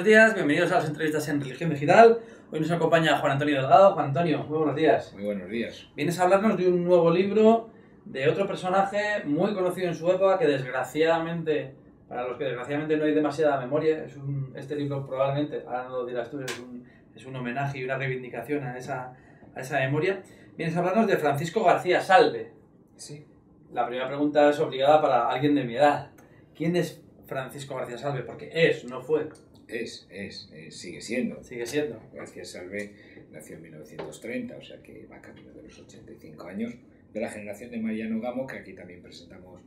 buenos días, bienvenidos a las entrevistas en Religión Digital. Hoy nos acompaña Juan Antonio Delgado. Juan Antonio, muy buenos días. Muy buenos días. Vienes a hablarnos de un nuevo libro de otro personaje muy conocido en su época que desgraciadamente, para los que desgraciadamente no hay demasiada memoria, este libro probablemente, ahora no lo dirás tú, es un homenaje y una reivindicación a esa memoria. Vienes a hablarnos de Francisco García Salve. Sí. La primera pregunta es obligada para alguien de mi edad. ¿Quién es Francisco García Salve? Porque no fue. Sigue siendo. Sigue siendo. García Salve nació en 1930, o sea que va camino de los 85 años, de la generación de Mariano Gamo, que aquí también presentamos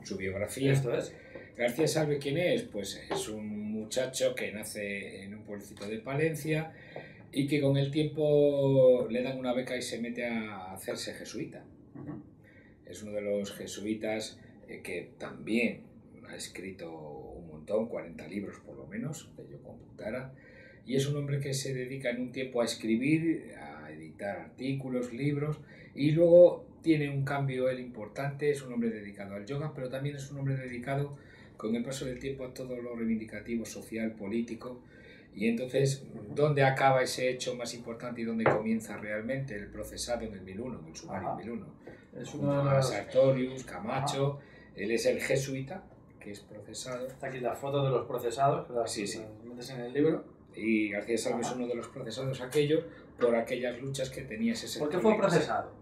su biografía. Esto es. García Salve, ¿quién es? Pues es un muchacho que nace en un pueblecito de Palencia y que con el tiempo le dan una beca y se mete a hacerse jesuita. Es uno de los jesuitas que también ha escrito un montón, 40 libros por lo menos, que yo computara, y es un hombre que se dedica en un tiempo a escribir, a editar artículos, libros, y luego tiene un cambio él importante. Es un hombre dedicado al yoga, pero también es un hombre dedicado con el paso del tiempo a todo lo reivindicativo, social, político. Y entonces, ¿dónde acaba ese hecho más importante y dónde comienza realmente el procesado en el 1001, en el sumario 1001? Es Junto uno de a los... Sartorius, Camacho, él es el jesuita que es procesado. Está aquí la foto de los procesados, que las metes en el libro. Y García Salve es uno de los procesados por aquellas luchas que tenía ese sector. ¿Por qué fue procesado?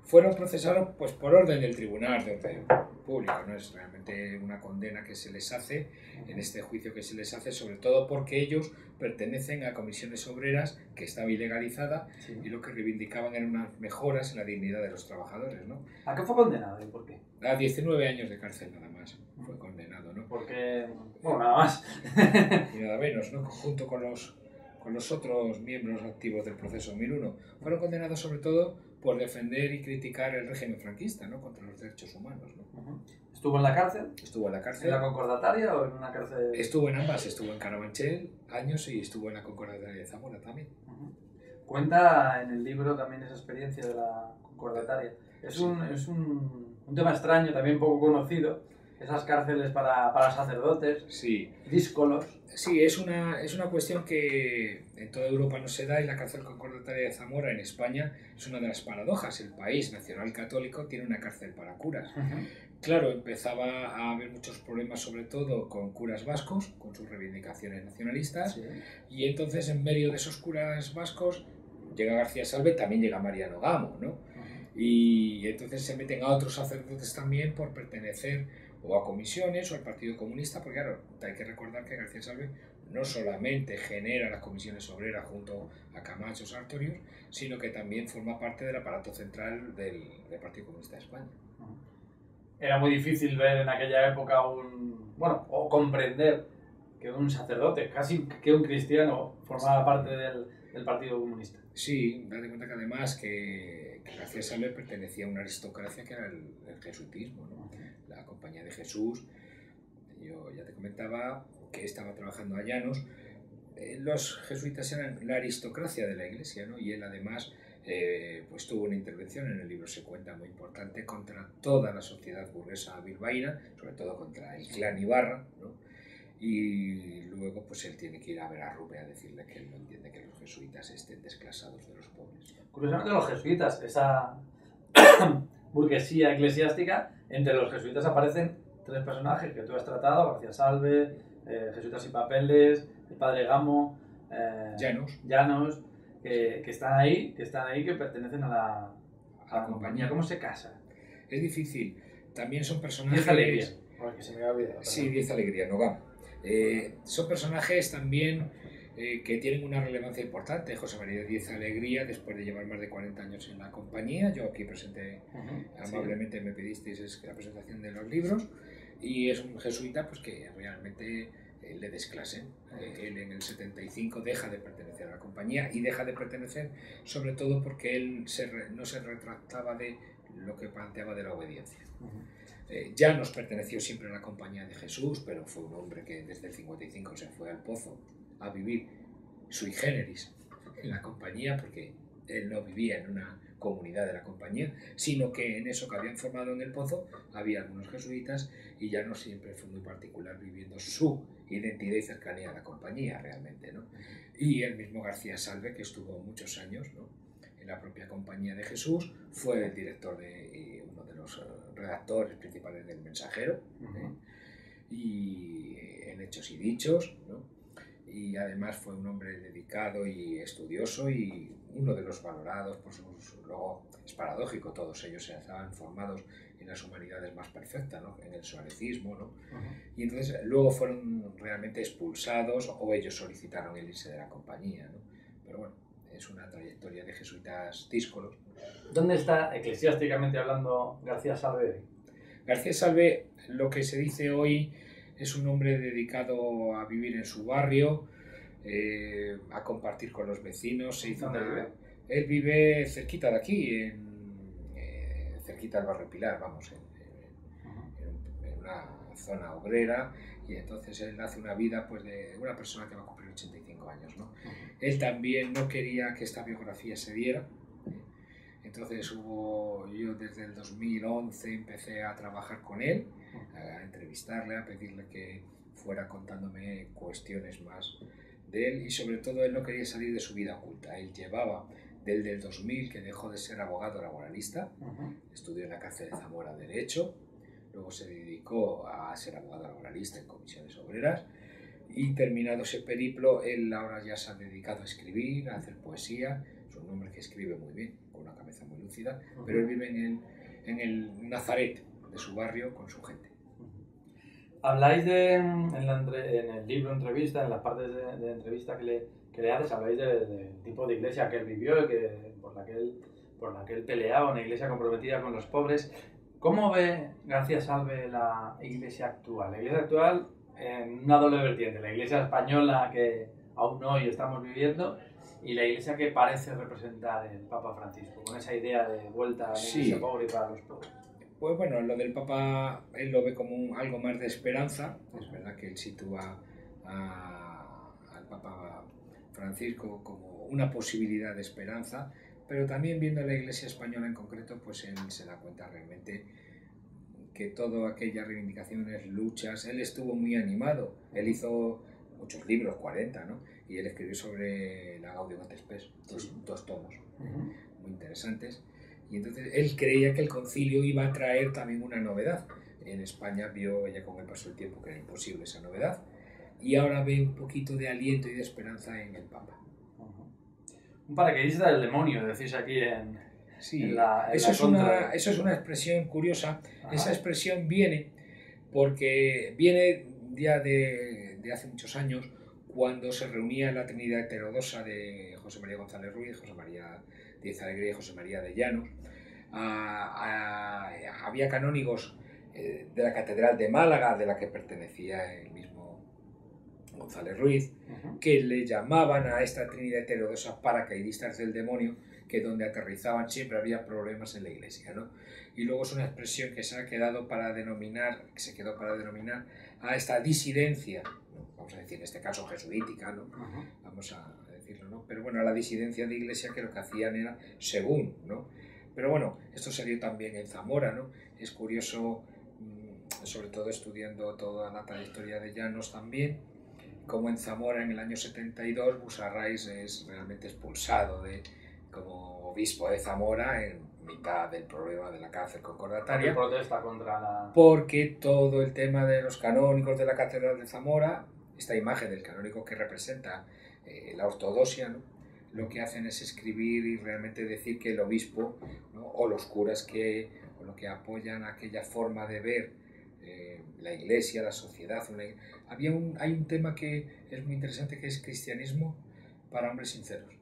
Fueron procesados pues por orden del tribunal de orden público, no es realmente una condena que se les hace en este juicio que se les hace, sobre todo porque ellos pertenecen a comisiones obreras que estaba ilegalizada y lo que reivindicaban eran unas mejoras en la dignidad de los trabajadores, ¿no? ¿A qué fue condenado y por qué? A 19 años de cárcel nada más fue condenado, ¿no? Porque, bueno, nada más. Y nada menos, ¿no? Junto con los otros miembros activos del proceso 1001, fueron condenados sobre todo por defender y criticar el régimen franquista, ¿no? Contra los derechos humanos, ¿no? ¿Estuvo en la cárcel? Estuvo en la cárcel. ¿En la Concordataria o en una cárcel...? Estuvo en ambas, estuvo en Carabanchel años y estuvo en la Concordataria de Zamora también. Cuenta en el libro también esa experiencia de la Concordataria. Es un tema extraño, también poco conocido, esas cárceles para sacerdotes, díscolos. Sí, es una cuestión que en toda Europa no se da, y la cárcel concordataria de Zamora en España es una de las paradojas. El país nacional católico tiene una cárcel para curas. Claro, empezaba a haber muchos problemas, sobre todo con curas vascos, con sus reivindicaciones nacionalistas, y entonces en medio de esos curas vascos llega García Salve, también llega Mariano Gamo, ¿no? Y entonces se meten a otros sacerdotes también por pertenecer o a comisiones o al Partido Comunista, porque claro, hay que recordar que García Salve no solamente genera las comisiones obreras junto a Camacho, Sartorius, sino que también forma parte del aparato central del Partido Comunista de España. Era muy difícil ver en aquella época o comprender que un sacerdote, casi que un cristiano, formaba parte del Partido Comunista. Sí, date cuenta que además que García Salve pertenecía a una aristocracia que era el jesuitismo, ¿no? La Compañía de Jesús. Yo ya te comentaba que estaba trabajando a Llanos. Los jesuitas eran la aristocracia de la Iglesia, ¿no? Y él además pues tuvo una intervención, en el libro se cuenta, muy importante contra toda la sociedad burguesa bilbaína, sobre todo contra el clan Ibarra, ¿no? Y luego pues él tiene que ir a ver a Rube a decirle que él no entiende que los jesuitas estén desclasados de los pobres. Curiosamente los jesuitas, esa burguesía eclesiástica, entre los jesuitas aparecen tres personajes que tú has tratado: García Salve, Jesuitas y Papeles, el padre Gamo, Llanos, que están ahí, que pertenecen a la compañía. ¿Cómo se casa? Es difícil. También son personajes... Diez Alegría. Que se me ha olvidado. Sí, Diez Alegría, no Gamo. Son personajes también que tienen una relevancia importante. José María Diez Alegría, después de llevar más de 40 años en la compañía, yo aquí presenté, amablemente me pedisteis la presentación de los libros, y es un jesuita pues que realmente le desclasen. Él en el 75 deja de pertenecer a la compañía, y deja de pertenecer sobre todo porque él no se retractaba de lo que planteaba de la obediencia. Ya nos perteneció siempre a la Compañía de Jesús, pero fue un hombre que desde el 55 se fue al pozo a vivir sui generis en la compañía, porque él no vivía en una comunidad de la compañía, sino que en eso que habían formado en el pozo había algunos jesuitas y ya no siempre fue muy particular viviendo su identidad y cercanía a la compañía realmente, ¿no? Y el mismo García Salve, que estuvo muchos años, ¿no?, en la propia Compañía de Jesús, fue el director y uno de los redactores principales del Mensajero, y en Hechos y Dichos, ¿no? Y además fue un hombre dedicado y estudioso y uno de los valorados por sus... Luego es paradójico, todos ellos estaban formados en las humanidades más perfectas, ¿no?, en el suarecismo, ¿no? Y entonces luego fueron realmente expulsados o ellos solicitaron el irse de la compañía, ¿no? Pero bueno, es una trayectoria de jesuitas díscolos. ¿Dónde está, eclesiásticamente hablando, García Salve hoy? García Salve, lo que se dice hoy, es un hombre dedicado a vivir en su barrio, a compartir con los vecinos. ¿Dónde vive? Él vive cerquita de aquí, cerquita del barrio Pilar, vamos, en una zona obrera, y entonces él hace una vida pues de una persona que va a cumplir 85 años, ¿no? Él también no quería que esta biografía se diera. Entonces yo desde el 2011 empecé a trabajar con él, a entrevistarle, a pedirle que fuera contándome cuestiones más de él, y sobre todo él no quería salir de su vida oculta. Él llevaba desde el 2000 que dejó de ser abogado laboralista, estudió en la cárcel de Zamora Derecho, luego se dedicó a ser abogado laboralista en comisiones obreras, y terminado ese periplo, él ahora ya se ha dedicado a escribir, a hacer poesía. Es un hombre que escribe muy bien, con una cabeza muy lúcida, pero él vive en el Nazaret de su barrio con su gente. Habláis en el libro entrevista, en las partes de entrevista que le haces, habláis del tipo de iglesia que él vivió y por la que él peleaba, una iglesia comprometida con los pobres. ¿Cómo ve García Salve la iglesia actual? La iglesia actual en una doble vertiente, la iglesia española que aún hoy estamos viviendo y la iglesia que parece representar el Papa Francisco, con esa idea de vuelta a la iglesia pobre y para los pobres. Pues bueno, lo del Papa él lo ve como algo más de esperanza. Es verdad que él sitúa al Papa Francisco como una posibilidad de esperanza, pero también viendo la Iglesia española en concreto, pues él se da cuenta realmente que todas aquellas reivindicaciones, luchas, él estuvo muy animado. Él hizo muchos libros, 40, ¿no? Y él escribió sobre la Gaudium et Spes, dos tomos muy interesantes. Y entonces él creía que el concilio iba a traer también una novedad. En España vio ella con el paso del tiempo que era imposible esa novedad, y ahora ve un poquito de aliento y de esperanza en el Papa. Un paracaidista del demonio, decís aquí en... Sí, eso es una expresión curiosa. Ajá. Esa expresión viene porque viene ya de hace muchos años, cuando se reunía la Trinidad heterodoxa de José María González Ruiz, José María Díez Alegría y José María de Llanos. Había canónigos de la Catedral de Málaga, de la que pertenecía el mismo González Ruiz, que le llamaban a esta Trinidad heterodoxa paracaidistas del demonio, que donde aterrizaban siempre había problemas en la iglesia, ¿no? Y luego es una expresión que se quedó para denominar a esta disidencia, ¿no? Vamos a decir en este caso jesuítica, ¿no? Vamos a decirlo, ¿no? Pero bueno, a la disidencia de iglesia, que lo que hacían era según, ¿no? Pero bueno, esto se dio también en Zamora, ¿no? Es curioso, sobre todo estudiando toda la trayectoria de Llanos también, como en Zamora en el año 72 Busarrais es realmente expulsado como obispo de Zamora en mitad del problema de la cárcel concordataria. ¿Por qué protesta contra la...? Porque todo el tema de los canónicos de la Catedral de Zamora, esta imagen del canónigo que representa la ortodoxia, ¿no?, lo que hacen es escribir y realmente decir que el obispo, ¿no?, o los curas o lo que apoyan aquella forma de ver la iglesia, la sociedad. Hay un tema que es muy interesante, que es cristianismo para hombres sinceros.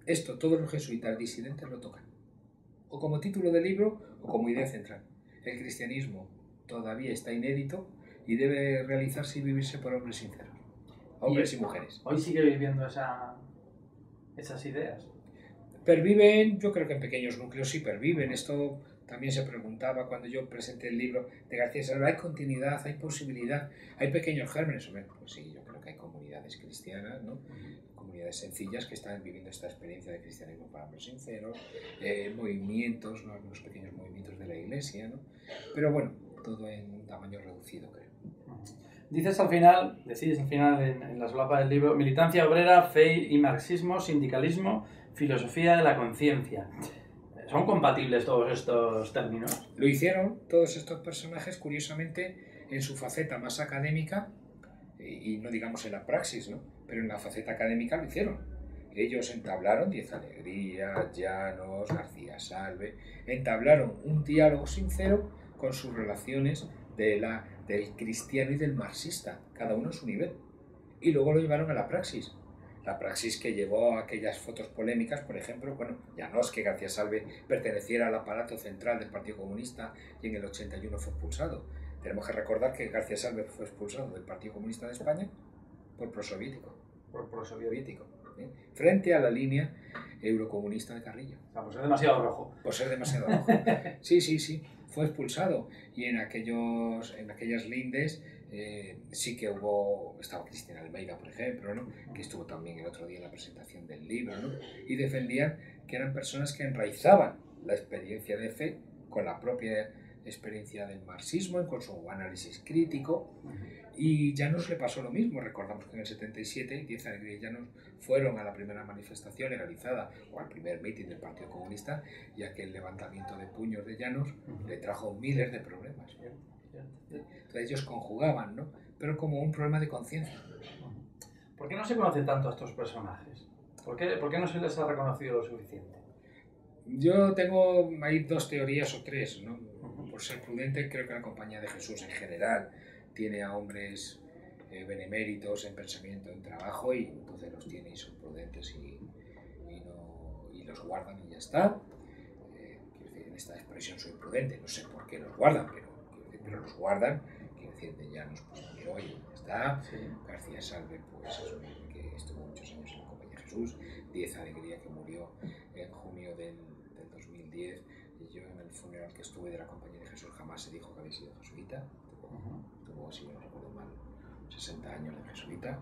Esto todos los jesuitas disidentes lo tocan, o como título de libro o como idea central. El cristianismo todavía está inédito y debe realizarse y vivirse por hombres sinceros, hombres y mujeres. ¿Hoy sigue viviendo esas ideas? Perviven, yo creo que en pequeños núcleos sí perviven. Esto también se preguntaba cuando yo presenté el libro de García Salve. ¿Hay continuidad? ¿Hay posibilidad? ¿Hay pequeños gérmenes? Pues sí, yo creo que hay comunidades cristianas, ¿no?, comunidades sencillas que están viviendo esta experiencia de cristianismo para hombres sinceros, movimientos, ¿no? Algunos pequeños movimientos de la Iglesia, ¿no? Pero bueno, todo en un tamaño reducido, creo. Decís al final en la solapa del libro, militancia obrera, fe y marxismo, sindicalismo, filosofía de la conciencia. ¿Son compatibles todos estos términos? Lo hicieron todos estos personajes, curiosamente, en su faceta más académica, y no digamos en la praxis, ¿no? Pero en la faceta académica lo hicieron. Ellos entablaron Diez Alegrías, Llanos, García Salve, entablaron un diálogo sincero con sus relaciones del cristiano y del marxista, cada uno a su nivel. Y luego lo llevaron a la praxis. La praxis que llevó a aquellas fotos polémicas, por ejemplo, bueno, ya no es que García Salve perteneciera al aparato central del Partido Comunista y en el 81 fue expulsado. Tenemos que recordar que García Salve fue expulsado del Partido Comunista de España por prosoviético. Frente a la línea eurocomunista de Carrillo. O sea, por ser demasiado rojo. Por ser demasiado rojo. Sí. Fue expulsado. Y en aquellas lindes sí que estaba Cristina Almeida, por ejemplo, ¿no? Que estuvo también el otro día en la presentación del libro, ¿no? Y defendían que eran personas que enraizaban la experiencia de fe con la propia experiencia del marxismo, con su análisis crítico. Y Llanos le pasó lo mismo. Recordamos que en el 77 Diez Alegrías y Llanos fueron a la primera manifestación legalizada o al primer mitin del Partido Comunista, y aquel levantamiento de puños de Llanos le trajo miles de problemas. Entonces ellos conjugaban, ¿no? Pero como un problema de conciencia. ¿Por qué no se conoce tanto a estos personajes? ¿Por qué no se les ha reconocido lo suficiente? Yo tengo ahí dos teorías o tres, ¿no? Por ser prudente, creo que la Compañía de Jesús en general tiene a hombres beneméritos en pensamiento, en trabajo, y entonces los tiene y son prudentes y los guardan y ya está. Quiero decir, en esta expresión soy prudente, no sé por qué los guardan, pero los guardan. Quiero decir, de Llanos pues murió y ya está. Sí. García Salve pues es un hombre que estuvo muchos años en la Compañía de Jesús. Diez Alegría, que murió en junio del 2010. Y yo en el funeral que estuve de la Compañía de Jesús jamás se dijo que había sido jesuita. Tuvo, si no recuerdo mal, 60 años de jesuita.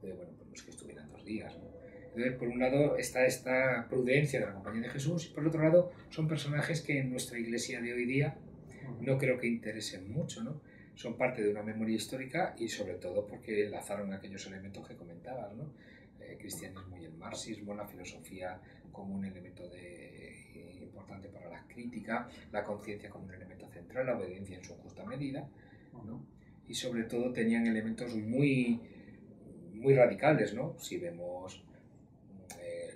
Bueno, pues no es que estuvieran 2 días, ¿no? Entonces, por un lado está esta prudencia de la Compañía de Jesús, y por otro lado son personajes que en nuestra iglesia de hoy día no creo que interesen mucho, ¿no? Son parte de una memoria histórica, y sobre todo porque enlazaron aquellos elementos que comentabas, ¿no? El cristianismo y el marxismo, la filosofía como un elemento importante para la crítica, la conciencia como un elemento central, la obediencia en su justa medida, ¿no? Y sobre todo tenían elementos muy radicales, ¿no? Si vemos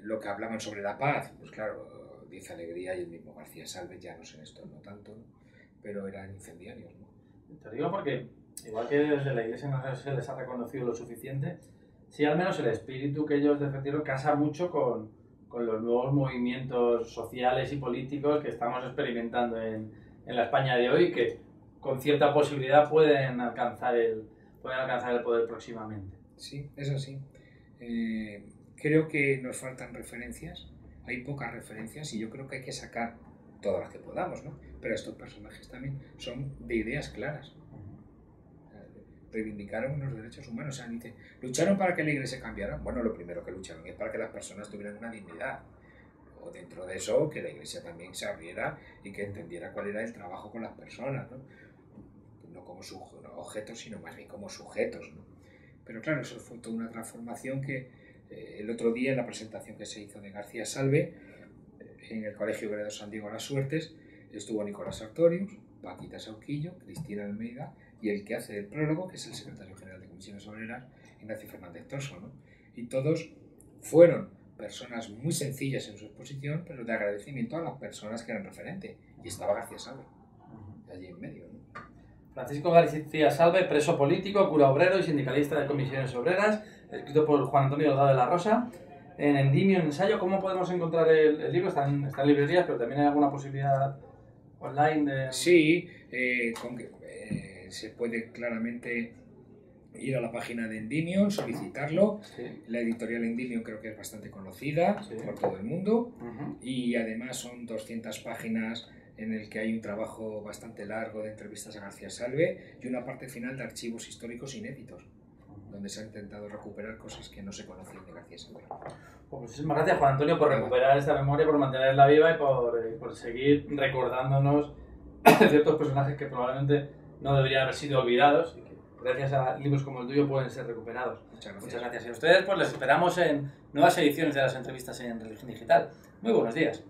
lo que hablaban sobre la paz, pues claro, Diez Alegría y el mismo García Salve, Llanos en esto no tanto, ¿no? Pero eran incendiarios, ¿no? Te digo porque, igual que desde la Iglesia no se les ha reconocido lo suficiente, sí, al menos el espíritu que ellos defendieron casa mucho con los nuevos movimientos sociales y políticos que estamos experimentando en la España de hoy, que con cierta posibilidad pueden alcanzar el poder próximamente. Sí, es así. Creo que nos faltan referencias, hay pocas referencias, y yo creo que hay que sacar todas las que podamos, ¿no? Pero estos personajes también son de ideas claras. Reivindicaron los derechos humanos, o sea, dice, lucharon para que la Iglesia cambiara. Bueno, lo primero que lucharon es para que las personas tuvieran una dignidad, o dentro de eso que la Iglesia también se abriera y que entendiera cuál era el trabajo con las personas, ¿no? No como objetos, sino más bien como sujetos, ¿no? Pero claro, eso fue toda una transformación que el otro día en la presentación que se hizo de García Salve en el Colegio Obrero San Diego Las Suertes estuvo Nicolás Sartorius, Paquita Sauquillo, Cristina Almeida y el que hace el prólogo, que es el secretario general de Comisiones Obreras, Ignacio Fernández Torso, ¿no? Y todos fueron personas muy sencillas en su exposición, pero de agradecimiento a las personas que eran referentes. Y estaba García Salve, allí en medio, ¿no? Francisco García Salve, preso político, cura obrero y sindicalista de Comisiones Obreras, escrito por Juan Antonio Delgado de la Rosa. En Endimio, en ensayo, ¿cómo podemos encontrar el libro? Está en librerías, pero también hay alguna posibilidad online de... Sí, se puede claramente ir a la página de Endimio, solicitarlo. Sí. La editorial Endimio creo que es bastante conocida, sí, por todo el mundo. Y además son 200 páginas en el que hay un trabajo bastante largo de entrevistas a García Salve y una parte final de archivos históricos inéditos. donde se ha intentado recuperar cosas que no se conocían de García Salve. Pues muchísimas gracias, Juan Antonio, por recuperar esta memoria, por mantenerla viva y por seguir recordándonos ciertos personajes que probablemente no deberían haber sido olvidados y que gracias a libros como el tuyo pueden ser recuperados. Muchas gracias. Y a ustedes pues les esperamos en nuevas ediciones de las entrevistas en Religión Digital. Muy buenos días.